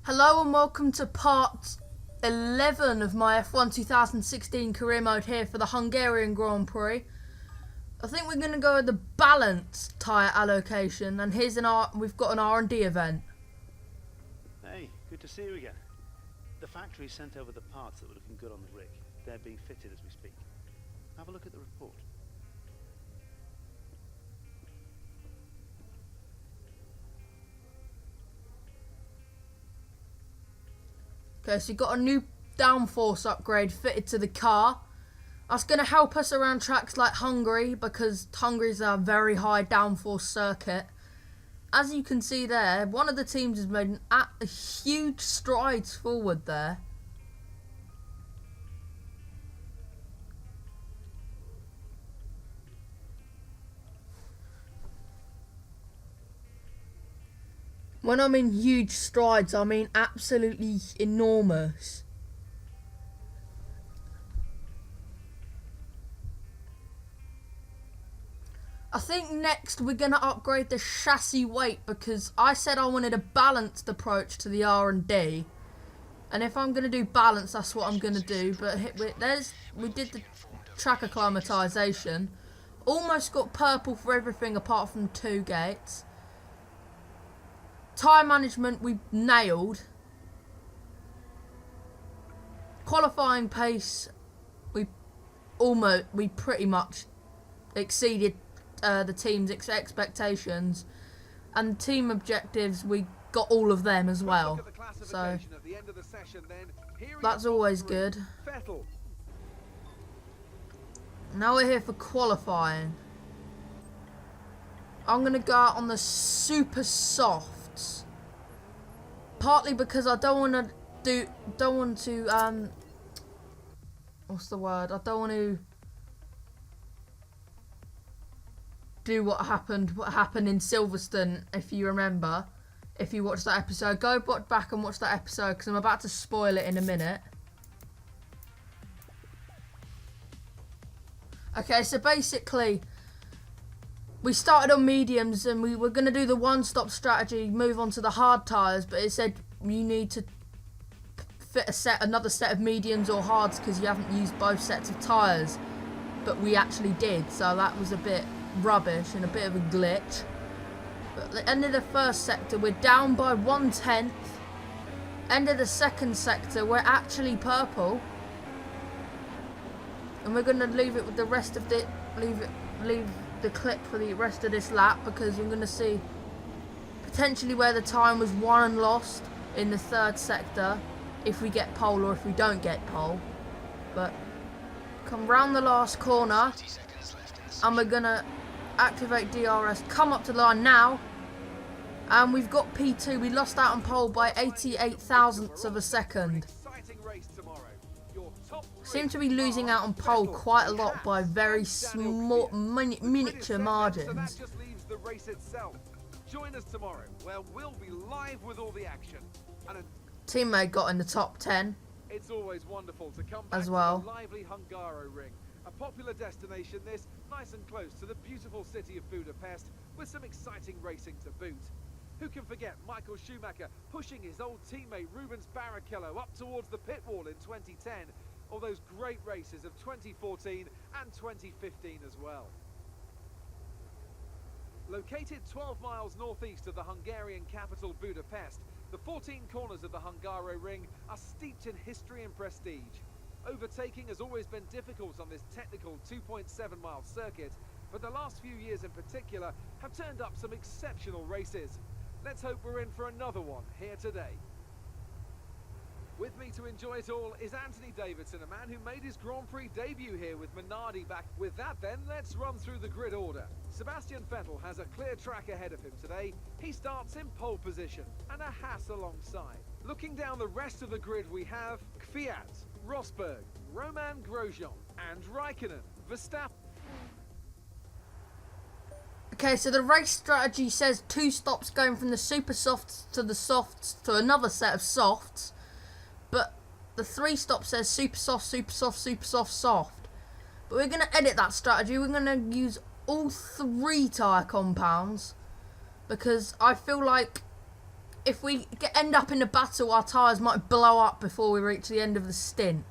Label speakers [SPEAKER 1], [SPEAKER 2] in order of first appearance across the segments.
[SPEAKER 1] Hello and welcome to part 11 of my F1 2016 career mode here for the Hungarian Grand Prix. I think we're going to go with the balanced tyre allocation, and we've got an R&D event.
[SPEAKER 2] Hey, good to see you again. The factory sent over the parts that were looking good on the rig. They're being fitted as we speak. Have a look at the report.
[SPEAKER 1] Okay, so you've got a new downforce upgrade fitted to the car. That's going to help us around tracks like Hungary, because Hungary's a very high downforce circuit. As you can see there, one of the teams has made a huge strides forward there. When I mean huge strides, I mean absolutely enormous. I think next we're going to upgrade the chassis weight, because I said I wanted a balanced approach to the R&D. And if I'm going to do balance, that's what I'm going to do. But we did the track acclimatization. Almost got purple for everything apart from 2 gates. Tyre management we nailed. Qualifying pace we pretty much exceeded the team's expectations, and team objectives we got all of them as well, so that's always good. Now we're here for qualifying. I'm gonna go out on the super softs, partly because I don't want to what's the word? I don't want to do what happened in Silverstone. If you remember, if you watched that episode, go back and watch that episode, because I'm about to spoil it in a minute. Okay, so basically we started on mediums and we were going to do the one-stop strategy, move on to the hard tyres, but it said you need to fit another set of mediums or hards because you haven't used both sets of tyres, but we actually did, so that was a bit rubbish and a bit of a glitch. But at the end of the first sector we're down by 1/10. End of the second sector we're actually purple, and we're going to leave it with the rest of the leave the clip for the rest of this lap, because we're going to see potentially where the time was won and lost in the third sector, if we get pole or if we don't get pole. But come round the last corner and we're going to activate DRS, come up to the line now, and we've got P2. We lost out on pole by 88 thousandths of a second. Seem to be losing out on pole quite a lot by very small miniature margins.
[SPEAKER 3] So that just leaves the race itself. Join us tomorrow, where we'll be live with all the action. And
[SPEAKER 1] teammate got in the top 10.
[SPEAKER 3] It's always wonderful to come back
[SPEAKER 1] as well.
[SPEAKER 3] To the lively Hungaroring. A popular destination, this, nice and close to the beautiful city of Budapest, with some exciting racing to boot. Who can forget Michael Schumacher pushing his old teammate Rubens Barrichello up towards the pit wall in 2010, or those great races of 2014 and 2015 as well. Located 12 miles northeast of the Hungarian capital Budapest, the 14 corners of the Hungaroring are steeped in history and prestige. Overtaking has always been difficult on this technical 2.7-mile circuit, but the last few years in particular have turned up some exceptional races. Let's hope we're in for another one here today. With me to enjoy it all is Anthony Davidson, a man who made his Grand Prix debut here with Minardi back. With that then, let's run through the grid order. Sebastian Vettel has a clear track ahead of him today. He starts in pole position and a Haas alongside. Looking down the rest of the grid, we have Kvyat, Rosberg, Roman Grosjean and Raikkonen. Verstappen.
[SPEAKER 1] Okay, so the race strategy says 2 stops going from the super softs to the softs to another set of softs, but the 3 stop says super soft, super soft, super soft, soft. But we're going to edit that strategy. We're going to use all 3 tyre compounds, because I feel like if we end up in a battle, our tyres might blow up before we reach the end of the stint.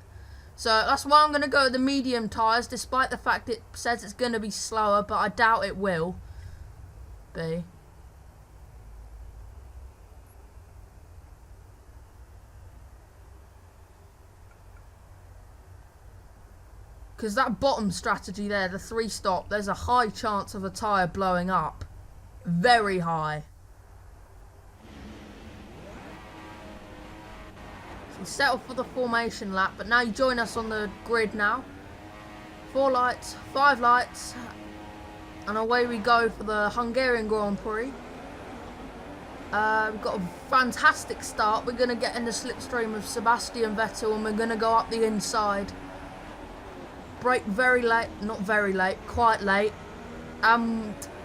[SPEAKER 1] So that's why I'm going to go with the medium tyres, despite the fact it says it's going to be slower, but I doubt it will be. Because that bottom strategy there, the 3-stop, there's a high chance of a tyre blowing up. Very high. So we settle for the formation lap, but now you join us on the grid now. 4 lights, 5 lights, and away we go for the Hungarian Grand Prix. We've got a fantastic start. We're going to get in the slipstream of Sebastian Vettel, and we're going to go up the inside. Brake very late, not very late, quite late.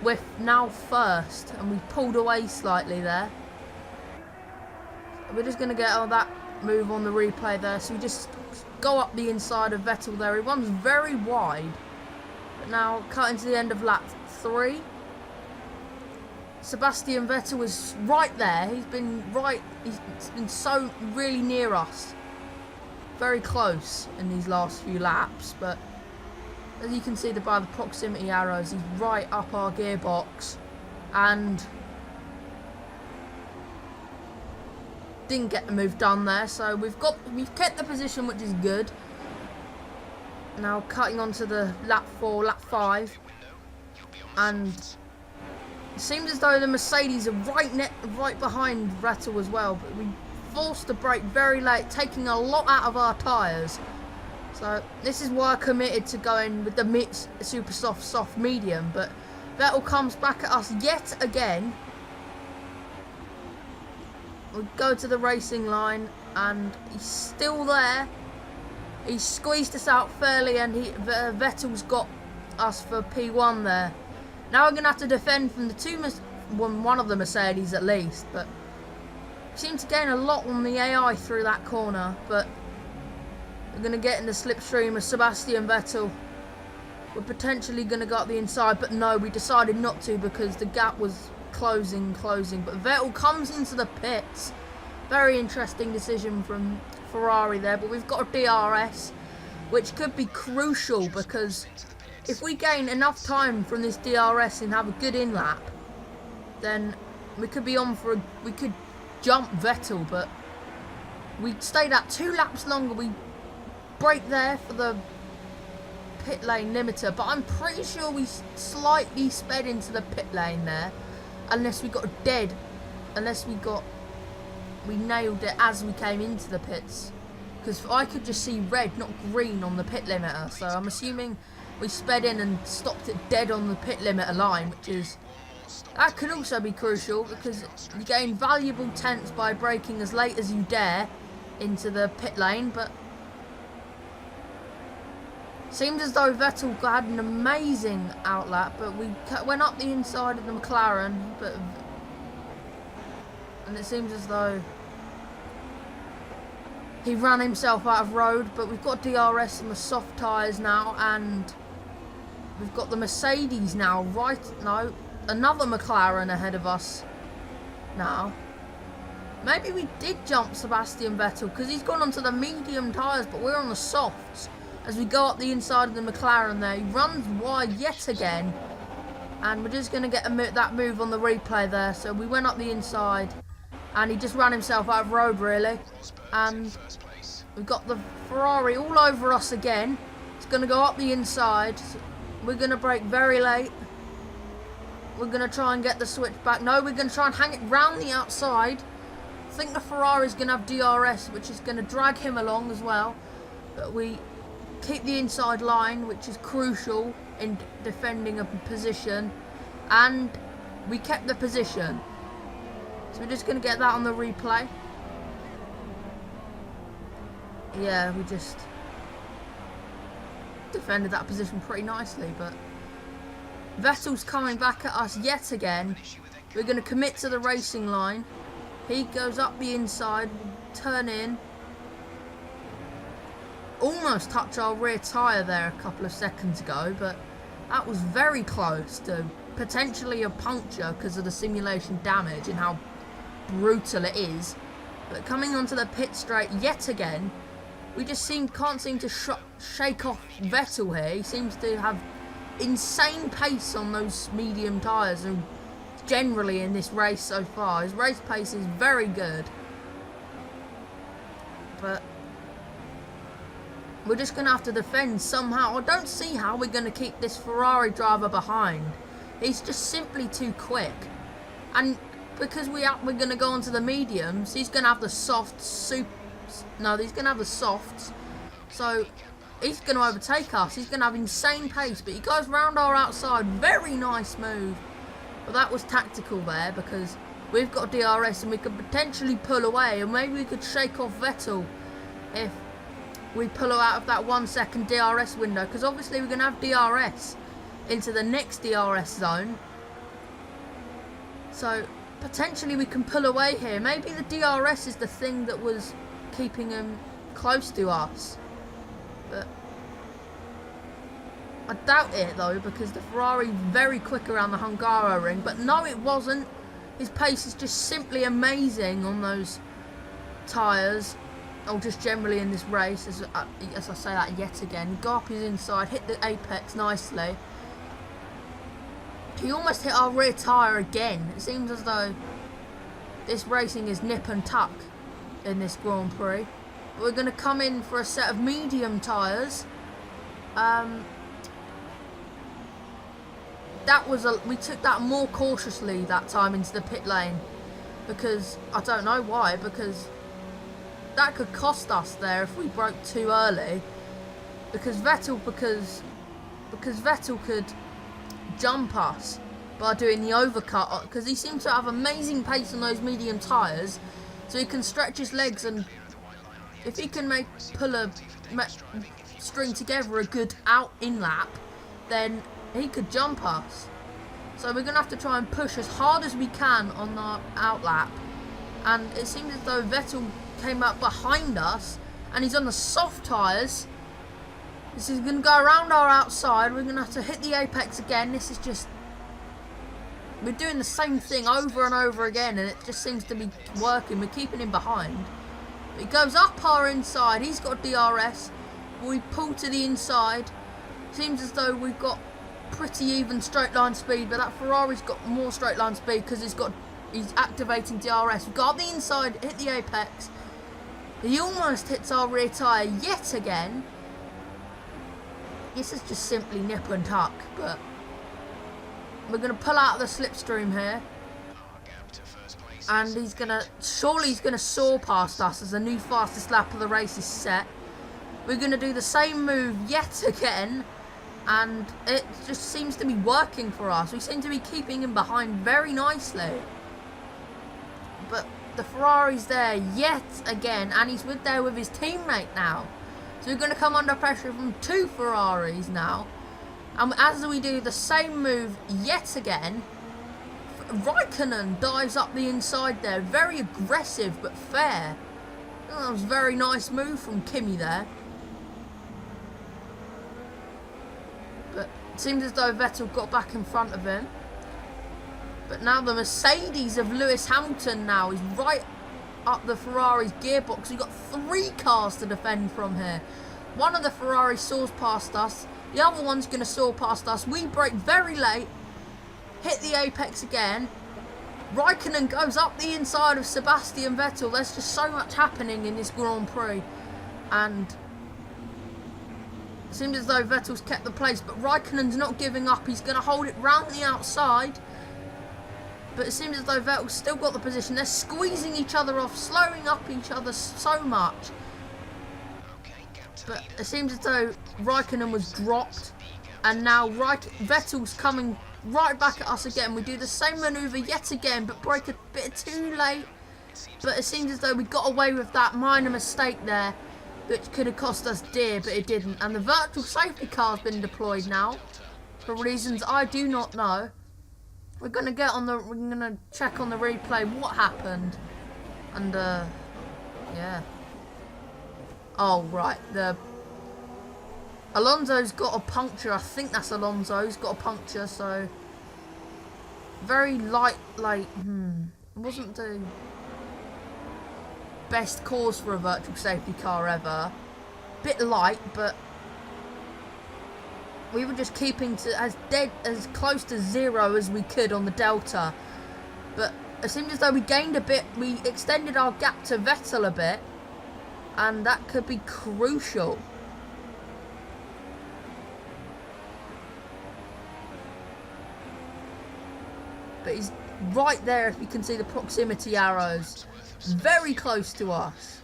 [SPEAKER 1] We're now first, and we pulled away slightly there. We're just going to get all that move on the replay there. So we just go up the inside of Vettel there. He runs very wide. But now cutting to the end of lap 3. Sebastian Vettel was right there. He's been so really near us. Very close in these last few laps, but as you can see by the proximity arrows, he's right up our gearbox and didn't get the move done there. So we've kept the position, which is good. Now cutting onto the lap 4, lap 5, and it seems as though the Mercedes are right behind Vettel as well, but we forced the brake very late, taking a lot out of our tyres. So this is why I committed to going with the super soft medium, but Vettel comes back at us yet again. We go to the racing line and he's still there. He squeezed us out fairly, and Vettel's got us for P1 there. Now we're going to have to defend from the one of the Mercedes at least, but seemed to gain a lot on the AI through that corner, but we're going to get in the slipstream of Sebastian Vettel. We're potentially going to go up the inside, but no, we decided not to because the gap was closing. But Vettel comes into the pits. Very interesting decision from Ferrari there, but we've got a DRS, which could be crucial because if we gain enough time from this DRS and have a good in-lap, then we could be on for we could jump Vettel, but we stayed at 2 laps longer. We brake there for the pit lane limiter, but I'm pretty sure we slightly sped into the pit lane there, unless we nailed it as we came into the pits, because I could just see red, not green, on the pit limiter. So I'm assuming we sped in and stopped it dead on the pit limiter line, that could also be crucial because you gain valuable tenths by braking as late as you dare into the pit lane. But seems as though Vettel had an amazing outlap, but we went up the inside of the McLaren, and it seems as though he ran himself out of road. But we've got DRS on the soft tyres now, and we've got the Mercedes now another McLaren ahead of us now. Maybe we did jump Sebastian Vettel because he's gone onto the medium tyres, but we're on the softs. As we go up the inside of the McLaren there, he runs wide yet again, and we're just going to get that move on the replay there. So we went up the inside and he just ran himself out of road really, and we've got the Ferrari all over us again. It's going to go up the inside. We're going to brake very late. We're going to try and get the switch back. No, we're going to try and hang it round the outside. I think the Ferrari's going to have DRS, which is going to drag him along as well. But we keep the inside line, which is crucial in defending a position. And we kept the position. So we're just going to get that on the replay. Yeah, we just defended that position pretty nicely, but Vettel's coming back at us yet again. We're going to commit to the racing line. He goes up the inside, turn in. Almost touch our rear tyre there a couple of seconds ago, but that was very close to potentially a puncture because of the simulation damage and how brutal it is. But coming onto the pit straight yet again, we just can't seem to shake off Vettel here. He seems to have insane pace on those medium tyres, and generally in this race so far, his race pace is very good. But we're just going to have to defend somehow. I don't see how we're going to keep this Ferrari driver behind. He's just simply too quick. And because we're going to go onto the mediums, he's going to have the softs. No, he's going to have the softs. So he's going to overtake us. He's going to have insane pace. But he goes round our outside. Very nice move. But that was tactical there, because we've got DRS and we could potentially pull away. And maybe we could shake off Vettel if we pull out of that 1 second DRS window. Because obviously we're going to have DRS into the next DRS zone. So potentially we can pull away here. Maybe the DRS is the thing that was keeping him close to us. But I doubt it though, because the Ferrari very quick around the Hungaroring. But no, it wasn't. His pace is just simply amazing on those tyres, or just generally in this race, as I say that yet again. Go up his inside, hit the apex nicely. He almost hit our rear tyre again. It seems as though this racing is nip and tuck in this Grand Prix. But we're going to come in for a set of medium tyres. We took that more cautiously that time into the pit lane, because I don't know why, because that could cost us there if we broke too early. Because Vettel could jump us by doing the overcut, because he seems to have amazing pace on those medium tyres, so he can stretch his legs, and if he can string together a good out-in lap, then he could jump us. So we're going to have to try and push as hard as we can on our out lap. And it seems as though Vettel came up behind us, and he's on the soft tyres. This is going to go around our outside. We're going to have to hit the apex again. This is just... we're doing the same thing over and over again, and it just seems to be working. We're keeping him behind. But he goes up our inside. He's got DRS. We pull to the inside. Seems as though we've got pretty even straight line speed, but that Ferrari's got more straight line speed because he's activating DRS. We've got the inside, hit the apex. He almost hits our rear tyre yet again. This is just simply nip and tuck, but we're going to pull out of the slipstream here. And he's going to soar past us as the new fastest lap of the race is set. We're going to do the same move yet again, and it just seems to be working for us. We seem to be keeping him behind very nicely. But the Ferrari's there yet again, and he's there with his teammate now. So we're going to come under pressure from two Ferraris now. And as we do the same move yet again, Raikkonen dives up the inside there. Very aggressive but fair. Oh, that was a very nice move from Kimi there. But it seems as though Vettel got back in front of him. But now the Mercedes of Lewis Hamilton now is right up the Ferrari's gearbox. We've got three cars to defend from here. One of the Ferraris soars past us. The other one's going to soar past us. We brake very late. Hit the apex again. Raikkonen goes up the inside of Sebastian Vettel. There's just so much happening in this Grand Prix. And it seems as though Vettel's kept the place, but Raikkonen's not giving up. He's going to hold it round the outside. But it seems as though Vettel's still got the position. They're squeezing each other off, slowing up each other so much. But it seems as though Raikkonen was dropped. And now Vettel's coming right back at us again. We do the same manoeuvre yet again, but brake a bit too late. But it seems as though we got away with that minor mistake there, which could have cost us dear, but it didn't. And the virtual safety car's been deployed now, for reasons I do not know. We're gonna check on the replay what happened, and yeah. Oh right, Alonso's got a puncture. I think that's Alonso's got a puncture. So very light. It wasn't the best cause for a virtual safety car ever. Bit light, but we were just keeping to as close to zero as we could on the Delta. But it seemed as though we gained a bit. We extended our gap to Vettel a bit, and that could be crucial. But he's right there, if you can see the proximity arrows. Very close to us.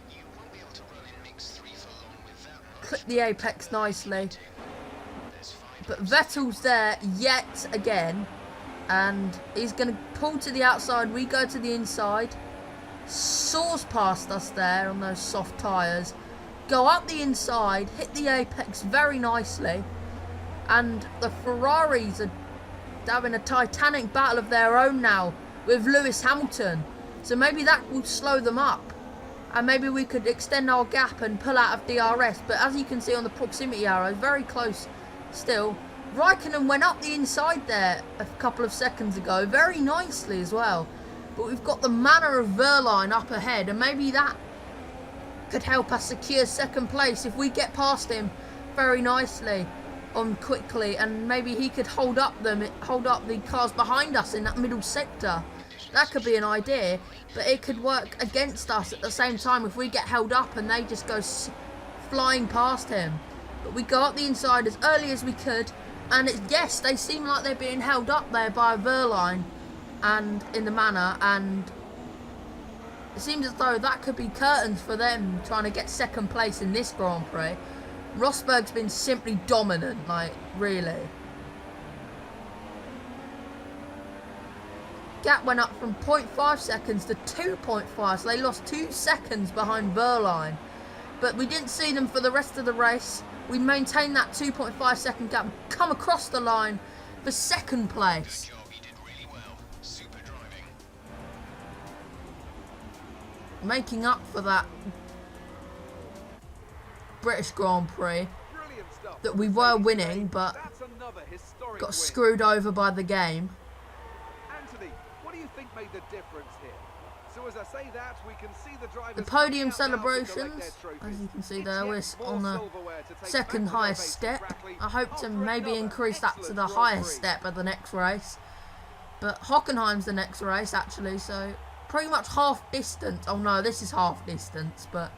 [SPEAKER 1] Clip the apex nicely. But Vettel's there yet again. And he's going to pull to the outside. We go to the inside. Soars past us there on those soft tyres. Go up the inside. Hit the apex very nicely. And the Ferraris are having a titanic battle of their own now with Lewis Hamilton. So maybe that will slow them up. And maybe we could extend our gap and pull out of DRS. But as you can see on the proximity arrows, very close still. Raikkonen went up the inside there a couple of seconds ago, very nicely as well. But we've got the manner of Verline up ahead, and maybe that could help us secure second place if we get past him very nicely on quickly, and maybe he could hold up the cars behind us in that middle sector. That could be an idea, but it could work against us at the same time if we get held up and they just go flying past him. But we go up the inside as early as we could, and yes, they seem like they're being held up there by Verline and in the manor, and it seems as though that could be curtains for them trying to get second place in this Grand Prix. Rosberg's been simply dominant, like, really. Gap went up from 0.5 seconds to 2.5, so they lost 2 seconds behind Verline. But we didn't see them for the rest of the race. We maintained that 2.5 second gap, come across the line for second place.
[SPEAKER 4] Good job, you did really well. Super driving.
[SPEAKER 1] Making up for that British Grand Prix
[SPEAKER 3] Brilliant stuff.
[SPEAKER 1] that we were winning, but
[SPEAKER 3] That's another historic
[SPEAKER 1] got
[SPEAKER 3] win.
[SPEAKER 1] screwed over by the game.
[SPEAKER 3] Anthony, what do you think made the difference here? So as I say that, we can see the drivers
[SPEAKER 1] The podium
[SPEAKER 3] coming out now to collect
[SPEAKER 1] celebrations,
[SPEAKER 3] their trophies.
[SPEAKER 1] as you can see
[SPEAKER 3] It's
[SPEAKER 1] there,
[SPEAKER 3] yet
[SPEAKER 1] we're
[SPEAKER 3] more
[SPEAKER 1] on the
[SPEAKER 3] silverware to take
[SPEAKER 1] second
[SPEAKER 3] back to
[SPEAKER 1] highest
[SPEAKER 3] their
[SPEAKER 1] step.
[SPEAKER 3] base, Brackley,
[SPEAKER 1] I hope to
[SPEAKER 3] after
[SPEAKER 1] maybe
[SPEAKER 3] another
[SPEAKER 1] increase that to
[SPEAKER 3] excellent
[SPEAKER 1] the
[SPEAKER 3] Grand
[SPEAKER 1] highest
[SPEAKER 3] Prix.
[SPEAKER 1] step at the next race. But Hockenheim's the next race actually, so pretty much half distance. Oh no, this is half distance, but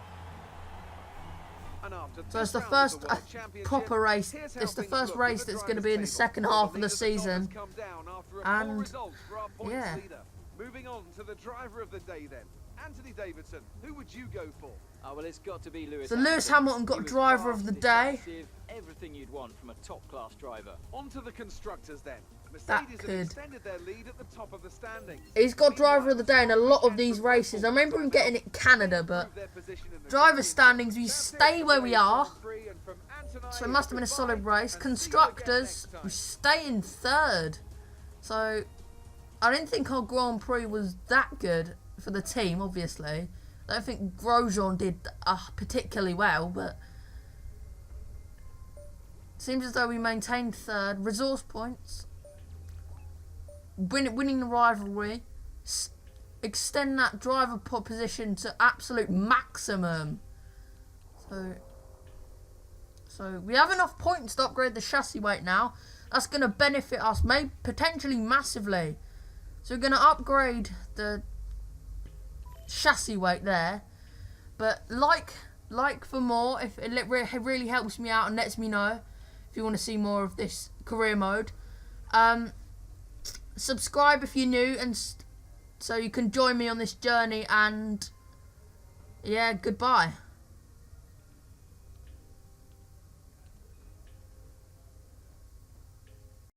[SPEAKER 3] And after
[SPEAKER 1] so it's
[SPEAKER 3] this
[SPEAKER 1] the
[SPEAKER 3] round of
[SPEAKER 1] first
[SPEAKER 3] the World Championship,
[SPEAKER 1] proper race.
[SPEAKER 3] here's how
[SPEAKER 1] It's the
[SPEAKER 3] things
[SPEAKER 1] first
[SPEAKER 3] look
[SPEAKER 1] race
[SPEAKER 3] at the
[SPEAKER 1] that's going to be in the
[SPEAKER 3] drivers'
[SPEAKER 1] second
[SPEAKER 3] table.
[SPEAKER 1] half of the
[SPEAKER 3] Leader at top has
[SPEAKER 1] season.
[SPEAKER 3] come down after a
[SPEAKER 1] And,
[SPEAKER 3] poor result for our points
[SPEAKER 1] yeah.
[SPEAKER 3] leader. Moving on to the driver of the day then. Anthony Davidson, who would you go for?
[SPEAKER 5] Oh, well, it's got to be Lewis
[SPEAKER 1] So Lewis Hamilton got
[SPEAKER 5] He was
[SPEAKER 1] driver
[SPEAKER 5] fast,
[SPEAKER 1] of the day.
[SPEAKER 5] decisive, everything you'd want from a top-class driver.
[SPEAKER 3] On to the constructors then.
[SPEAKER 1] That
[SPEAKER 3] Mercedes
[SPEAKER 1] could-
[SPEAKER 3] have extended their lead at the top of the standings.
[SPEAKER 1] He's got driver of the day in a lot of these races. I remember him getting it in Canada, but driver standings, we stay where we are. So it must have been a solid race. Constructors, we stay in third. So I didn't think our Grand Prix was that good for the team, obviously. I don't think Grosjean did particularly well, but seems as though we maintained third. Resource points. Winning the rivalry. Extend that driver position to absolute maximum. So we have enough points to upgrade the chassis weight now. That's going to benefit us, maybe potentially massively. So we're going to upgrade the chassis weight there. But like for more, if it really helps me out and lets me know if you want to see more of this career mode. Subscribe if you're new, and so you can join me on this journey. And yeah, goodbye.